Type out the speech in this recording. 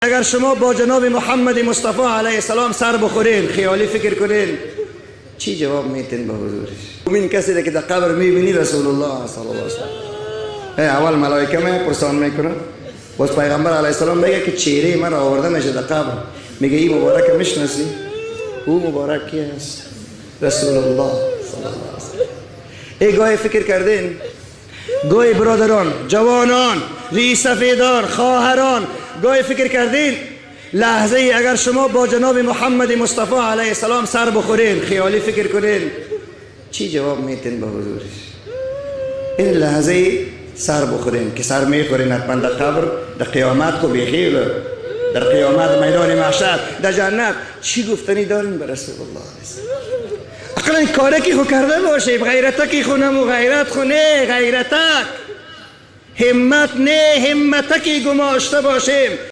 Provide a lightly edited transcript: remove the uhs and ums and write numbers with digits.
اگر شما با جناب محمد مصطفی علیه السلام سر بخورین، خیالی فکر کنین، چی جواب میتین به حضورش؟ این کسی که در قبر میبینی رسول الله صلی الله علیه وسلم، اول ملائکه پرسان میکنه، باز پیغمبر علیه السلام میگه که چهره من آورده میشه در قبر، میگه این مبارک میشناسی؟ او مبارک کی است؟ رسول الله صلی الله علیه وسلم. ای گاهی فکر کردین؟ گاهی برادران، جوانان، ریسفیدان، خواهران، گاهی فکر کردین لحظه ای اگر شما با جناب محمد مصطفی علیه السلام سر بخورین، خیالی فکر کنین، چی جواب میتین به حضورش؟ این لحظه ای سر بخورین که سر میخورین حتما در قبر، در قیامت کو بخیر، در قیامت میدان محشر، در جنت، چی گفتنی دارین به رسول الله علیه السلام؟ اقلا این کاره که خو کرده باشیم، غیرتک خو نمو، غیرت خو نه، غیرتک همت نه، همتکی گماشته باشیم.